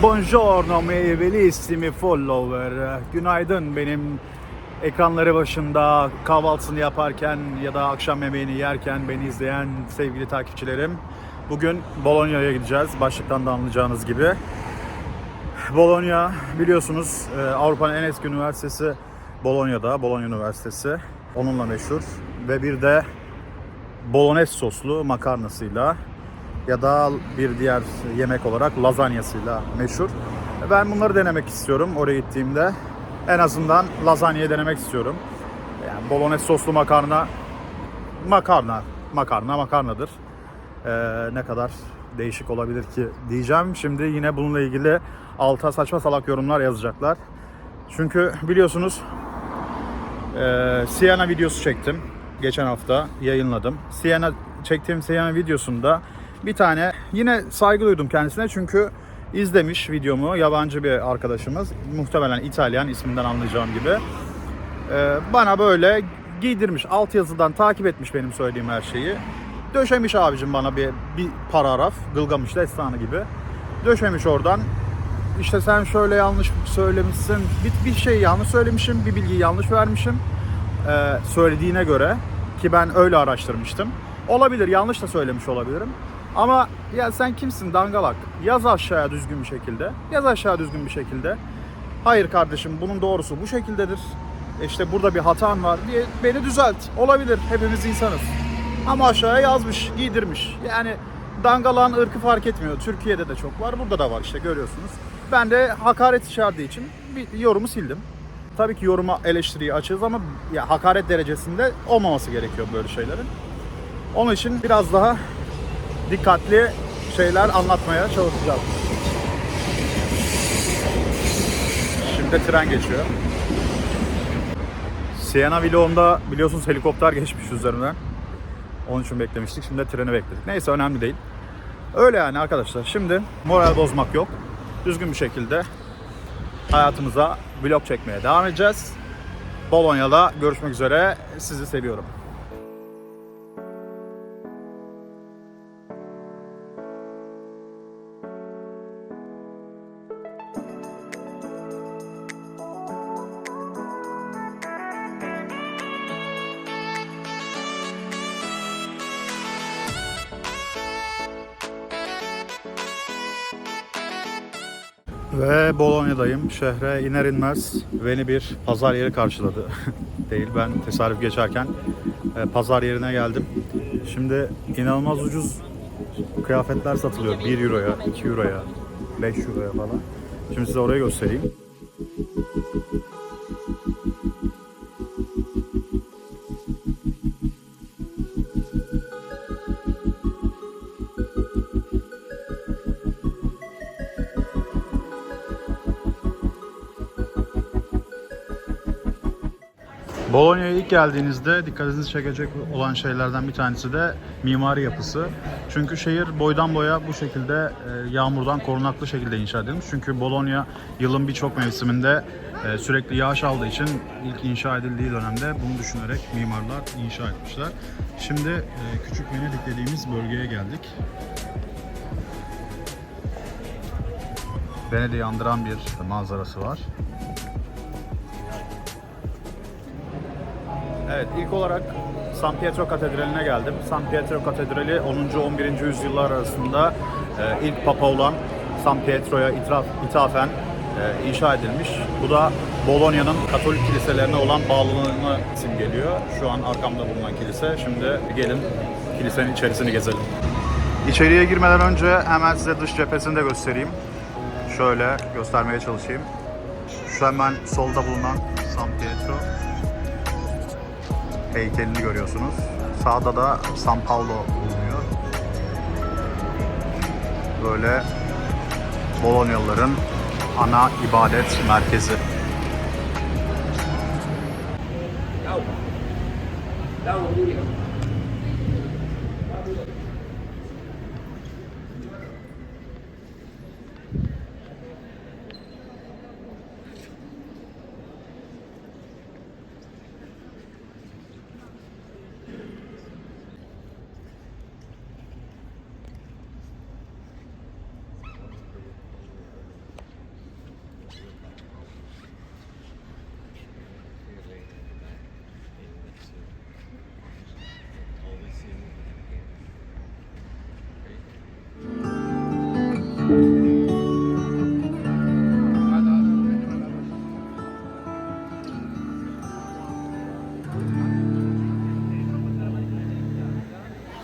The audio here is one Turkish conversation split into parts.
Buongiorno miei bellissimi follower. Günaydın benim ekranları başında kahvaltısını yaparken ya da akşam yemeğini yerken beni izleyen sevgili takipçilerim. Bugün Bologna'ya gideceğiz. Başlıktan da anlayacağınız gibi. Bologna biliyorsunuz Avrupa'nın en eski üniversitesi Bologna'da. Bologna Üniversitesi. Onunla meşhur. Ve bir de bolognese soslu makarnasıyla ya da bir diğer yemek olarak lazanyasıyla meşhur. Ben bunları denemek istiyorum oraya gittiğimde. En azından lazanyayı denemek istiyorum. Yani bolognese soslu makarnadır. Ne kadar değişik olabilir ki diyeceğim. Şimdi yine bununla ilgili alta saçma salak yorumlar yazacaklar. Çünkü biliyorsunuz Siena videosu çektim. Geçen hafta yayınladım. Çektiğim Siena videosunda bir tane yine saygı duydum kendisine çünkü izlemiş videomu yabancı bir arkadaşımız. Muhtemelen İtalyan, isminden anlayacağım gibi. Bana böyle giydirmiş, altyazıdan takip etmiş benim söylediğim her şeyi. Döşemiş abicim bana bir paragraf, Gılgamış destanı gibi. Döşemiş oradan. İşte sen şöyle yanlış söylemişsin, bir şey yanlış söylemişim, bir bilgiyi yanlış vermişim. Söylediğine göre ki ben öyle araştırmıştım. Olabilir, yanlış da söylemiş olabilirim. Ama ya sen kimsin dangalak? Yaz aşağıya düzgün bir şekilde. Yaz aşağı düzgün bir şekilde. Hayır kardeşim bunun doğrusu bu şekildedir. İşte burada bir hatan var diye beni düzelt. Olabilir, hepimiz insanız. Ama aşağıya yazmış, giydirmiş. Yani dangalağın ırkı fark etmiyor. Türkiye'de de çok var, burada da var işte görüyorsunuz. Ben de hakaret içerdiği için bir yorumu sildim. Tabii ki yoruma eleştiriyi açığız ama ya hakaret derecesinde olmaması gerekiyor böyle şeylerin. Onun için biraz daha dikkatli şeyler anlatmaya çalışacağım. Şimdi tren geçiyor. Siena vlogunda biliyorsunuz helikopter geçmiş üzerinden. Onun için beklemiştik. Şimdi de treni bekledik. Neyse önemli değil. Öyle yani arkadaşlar. Şimdi moral bozmak yok. Düzgün bir şekilde hayatımıza vlog çekmeye devam edeceğiz. Bologna'da görüşmek üzere. Sizi seviyorum. Ve Bologna'dayım. Şehre iner inmez beni bir pazar yeri karşıladı. Değil, ben tesadüf geçerken pazar yerine geldim. Şimdi inanılmaz ucuz kıyafetler satılıyor. 1 euroya, 2 euroya, 5 euroya falan. Şimdi size orayı göstereyim. Bologna'ya ilk geldiğinizde dikkatinizi çekecek olan şeylerden bir tanesi de mimari yapısı. Çünkü şehir boydan boya bu şekilde yağmurdan korunaklı şekilde inşa edilmiş. Çünkü Bologna yılın birçok mevsiminde sürekli yağış aldığı için ilk inşa edildiği dönemde bunu düşünerek mimarlar inşa etmişler. Şimdi Küçük Venedik dediğimiz bölgeye geldik. Venedik'i andıran bir manzarası var. Evet, ilk olarak San Pietro Katedrali'ne geldim. San Pietro Katedrali 10. 11. yüzyıllar arasında ilk papa olan San Pietro'ya ithafen inşa edilmiş. Bu da Bologna'nın Katolik kiliselerine olan bağlılığını simgeliyor. Şu an arkamda bulunan kilise. Şimdi gelin kilisenin içerisini gezelim. İçeriye girmeden önce hemen size dış cephesini de göstereyim. Şöyle göstermeye çalışayım. Şu hemen solda bulunan San Pietro heykelini görüyorsunuz. Sağda da San Paolo bulunuyor. Böyle Bolognalıların ana ibadet merkezi.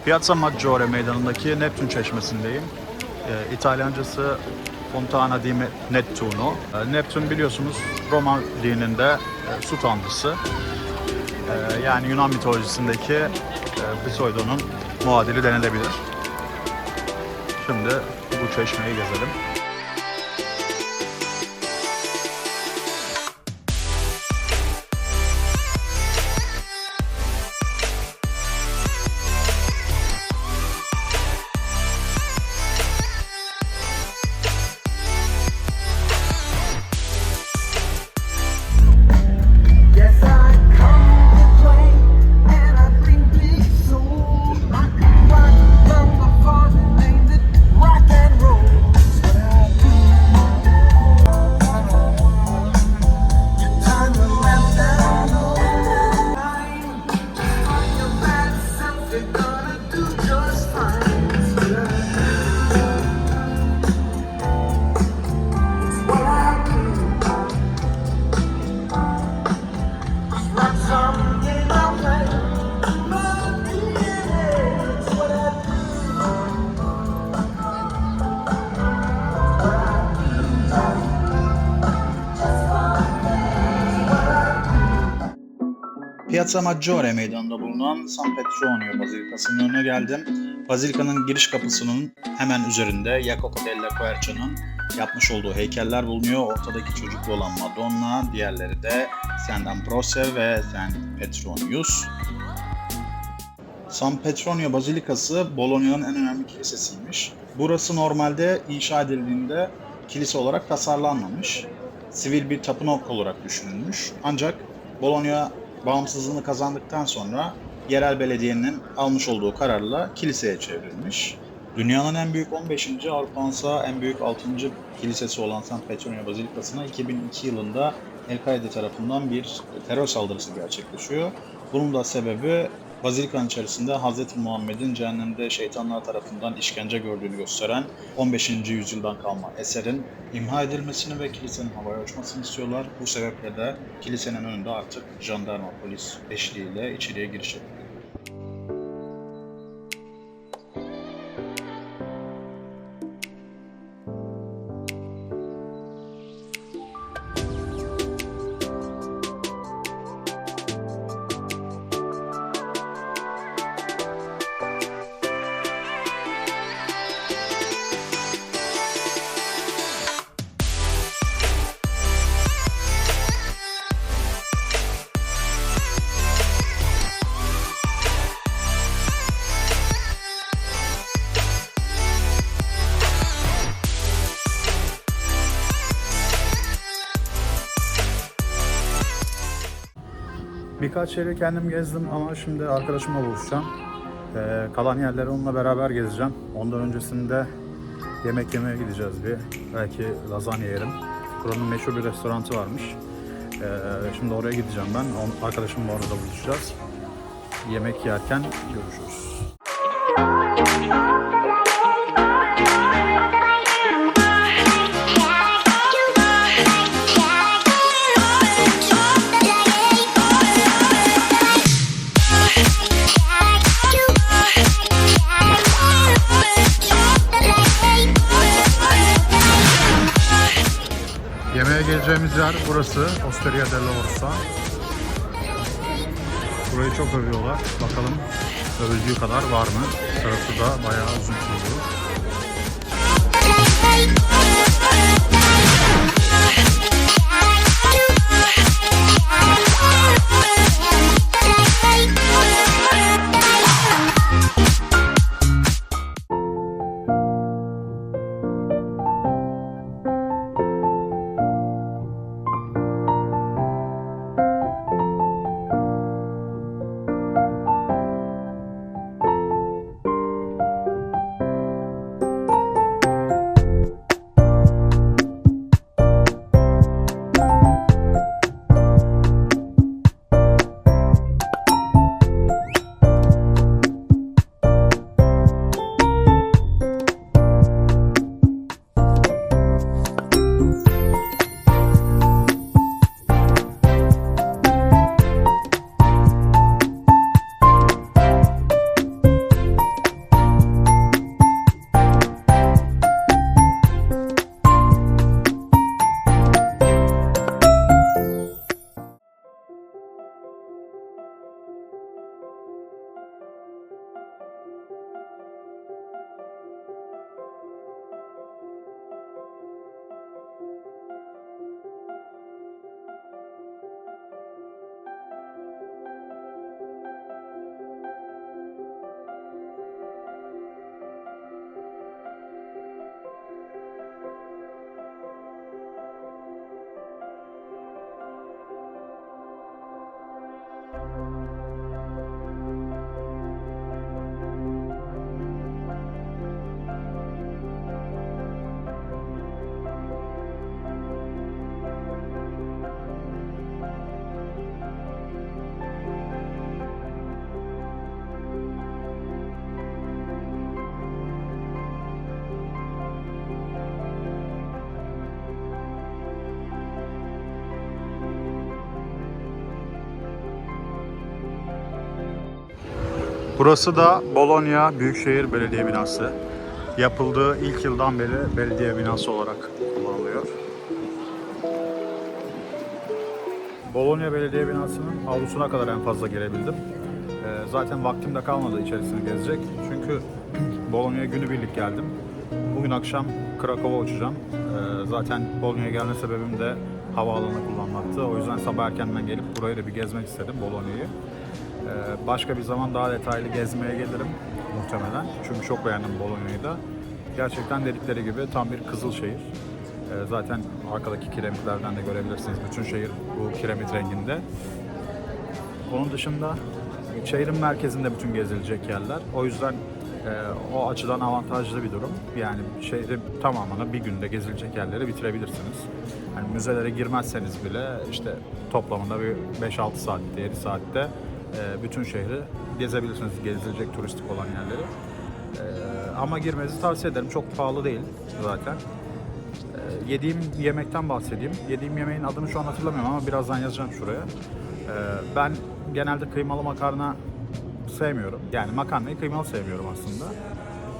Piazza Maggiore meydanındaki Neptün Çeşmesi'ndeyim. İtalyancası Fontana di Nettuno. Neptün biliyorsunuz Roma dininde su tanrısı. Yani Yunan mitolojisindeki Poseidon'un muadili denilebilir. Şimdi bu çeşmeyi gezelim. Piazza Maggiore meydanında bulunan San Petronio Bazilikası'nın önüne geldim. Bazilikanın giriş kapısının hemen üzerinde Jacopo della Quercia'nın yapmış olduğu heykeller bulunuyor. Ortadaki çocuklu olan Madonna, diğerleri de Saint Ambrose ve Saint Petronius. San Petronio Bazilikası Bologna'nın en önemli kilisesiymiş. Burası normalde inşa edildiğinde kilise olarak tasarlanmamış. Sivil bir tapınak olarak düşünülmüş. Ancak Bologna bağımsızlığını kazandıktan sonra yerel belediyenin almış olduğu kararla kiliseye çevrilmiş. Dünyanın en büyük 15. Avrupa'nın en büyük 6. kilisesi olan San Petronio Bazilikası'na 2002 yılında El-Kaide tarafından bir terör saldırısı gerçekleşiyor. Bunun da sebebi Bazilikanın içerisinde Hz. Muhammed'in cehennemde şeytanlar tarafından işkence gördüğünü gösteren 15. yüzyıldan kalma eserin imha edilmesini ve kilisenin havaya uçmasını istiyorlar. Bu sebeple de kilisenin önünde artık jandarma polis eşliğiyle içeriye giriş yapılıyor. Birkaç yeri kendim gezdim ama şimdi arkadaşımla buluşacağım. Kalan yerleri onunla beraber gezeceğim. Ondan öncesinde yemek yemeye gideceğiz bir. Belki lazanya yerim. Buranın meşhur bir restoranı varmış. Şimdi oraya gideceğim ben. Arkadaşımla orada buluşacağız. Yemek yerken görüşürüz. Yemeğe geleceğimiz yer burası. Osteria della Orsa. Burayı çok övüyorlar. Bakalım övüldüğü kadar var mı? Sırası da bayağı uzun sürüyor. Burası da Bologna Büyükşehir Belediye Binası. Yapıldığı ilk yıldan beri belediye binası olarak kullanılıyor. Bologna Belediye Binası'nın avlusuna kadar en fazla girebildim. Zaten vaktim de kalmadı içerisini gezecek. Çünkü Bologna'ya günübirlik geldim. Bugün akşam Krakow'a uçacağım. Zaten Bologna'ya gelme sebebim de havaalanını kullanmaktı. O yüzden sabah erkenden gelip burayı da bir gezmek istedim, Bologna'yı. Başka bir zaman daha detaylı gezmeye gelirim muhtemelen. Çünkü çok beğendim Bologna'yı da. Gerçekten dedikleri gibi tam bir kızıl şehir. Zaten arkadaki kiremitlerden de görebilirsiniz. Bütün şehir bu kiremit renginde. Onun dışında şehrin merkezinde bütün gezilecek yerler. O yüzden o açıdan avantajlı bir durum. Yani şehrin tamamını bir günde gezilecek yerleri bitirebilirsiniz. Yani müzelere girmezseniz bile işte toplamında bir 5-6 saatte, 7 saatte bütün şehri gezebilirsiniz, gezilecek turistik olan yerleri. Ama girmenizi tavsiye ederim. Çok pahalı değil zaten. Yediğim yemekten bahsedeyim. Yediğim yemeğin adını şu an hatırlamıyorum ama birazdan yazacağım şuraya. Ben genelde kıymalı makarna sevmiyorum. Yani makarnayı kıymalı sevmiyorum aslında.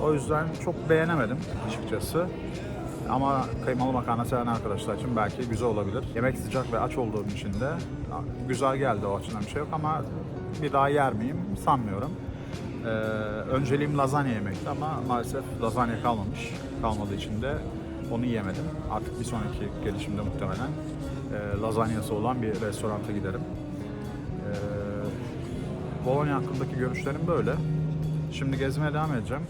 O yüzden çok beğenemedim açıkçası. Ama kıymalı makarna seven arkadaşlar için belki güzel olabilir. Yemek sıcak ve aç olduğum için de güzel geldi, o açıdan bir şey yok ama bir daha yer miyim sanmıyorum. Önceliğim lazanya yemekti ama maalesef lazanya kalmamış. Kalmadığı için de onu yiyemedim. Artık bir sonraki gelişimde muhtemelen lazanyası olan bir restoranta giderim. Bologna hakkındaki görüşlerim böyle. Şimdi gezmeye devam edeceğim.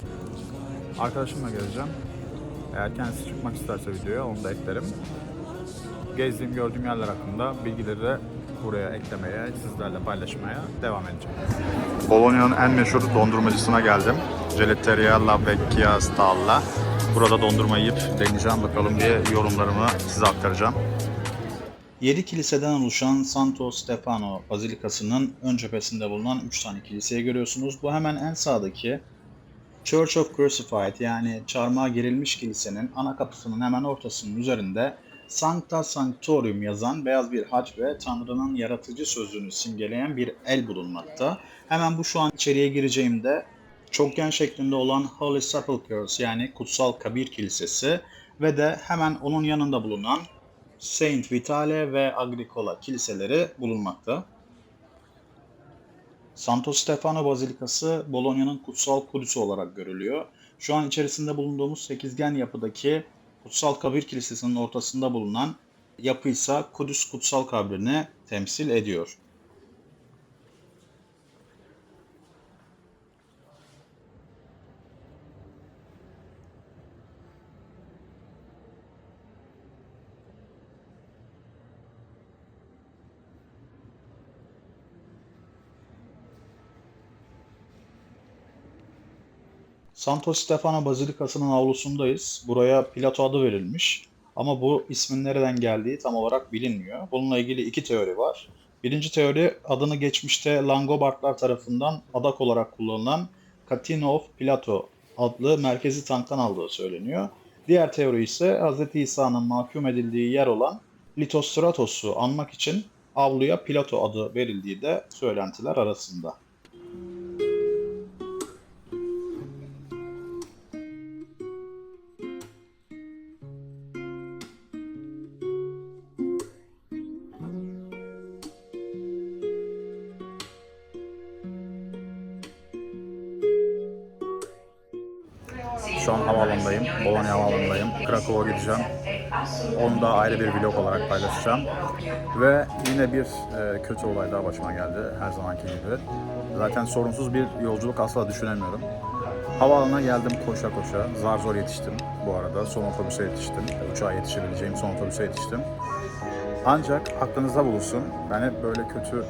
Arkadaşımla gezeceğim. Eğer kendisi çıkmak isterse videoya onu da eklerim. Gezdiğim, gördüğüm yerler hakkında bilgileri de buraya eklemeye, sizlerle paylaşmaya devam edeceğim. Bologna'nın en meşhur dondurmacısına geldim. Gelateria La Vecchia Stalla. Burada dondurma yiyip deneyeceğim, bakalım diye yorumlarımı size aktaracağım. 7 kiliseden oluşan Santo Stefano Bazilikası'nın ön cephesinde bulunan 3 tane kiliseyi görüyorsunuz. Bu hemen en sağdaki Church of Crucified, yani çarmıha gerilmiş kilisenin ana kapısının hemen ortasının üzerinde Sancta Sanctorum yazan beyaz bir haç ve Tanrı'nın yaratıcı sözünü simgeleyen bir el bulunmakta. Hemen bu şu an içeriye gireceğimde çokgen şeklinde olan Holy Sepulchres, yani Kutsal Kabir Kilisesi ve de hemen onun yanında bulunan Saint Vitale ve Agricola kiliseleri bulunmakta. Santo Stefano Bazilikası Bologna'nın kutsal Kudüs'ü olarak görülüyor. Şu an içerisinde bulunduğumuz sekizgen yapıdaki Kutsal Kabir Kilisesi'nin ortasında bulunan yapı ise Kudüs Kutsal Kabri'ni temsil ediyor. Santo Stefano Bazilikası'nın avlusundayız. Buraya Pilato adı verilmiş. Ama bu ismin nereden geldiği tam olarak bilinmiyor. Bununla ilgili iki teori var. Birinci teori, adını geçmişte Langobardlar tarafından adak olarak kullanılan Catino of Pilato adlı merkezi tanktan aldığı söyleniyor. Diğer teori ise Hz. İsa'nın mahkum edildiği yer olan Litostratos'u anmak için avluya Pilato adı verildiği de söylentiler arasında. Şu an havaalanındayım, Bologna havaalanındayım. Krakow'a gideceğim. Onu da ayrı bir vlog olarak paylaşacağım. Ve yine bir kötü olay daha başıma geldi, her zamanki gibi. Zaten sorunsuz bir yolculuk asla düşünemiyorum. Havaalanına geldim koşa koşa, zar zor yetiştim bu arada. Son otobüse yetiştim, uçağa yetişebileceğim son otobüse yetiştim. Ancak aklınızda bulunsun, ben hep böyle kötü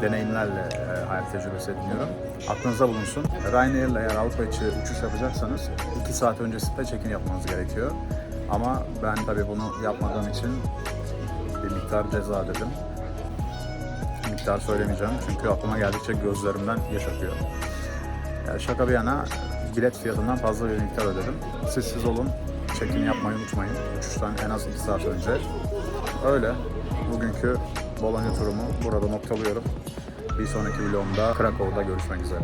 deneyimlerle hayat tecrübesi ediniyorum. Aklınızda bulunsun, Ryanair ile eğer Avrupa içi uçuş yapacaksanız 2 saat öncesinde check-in yapmanız gerekiyor. Ama ben tabii bunu yapmadığım için bir miktar ceza ödedim. Miktar söylemeyeceğim çünkü aklıma geldikçe gözlerimden yaş akıyor. Yani şaka bir yana, bilet fiyatından fazla bir miktar ödedim. Siz olun, check-in yapmayı unutmayın. Uçuştan en az 2 saat önce. Öyle. Bugünkü Bologna turumu burada noktalıyorum. Bir sonraki vlogumda Krakow'da görüşmek üzere.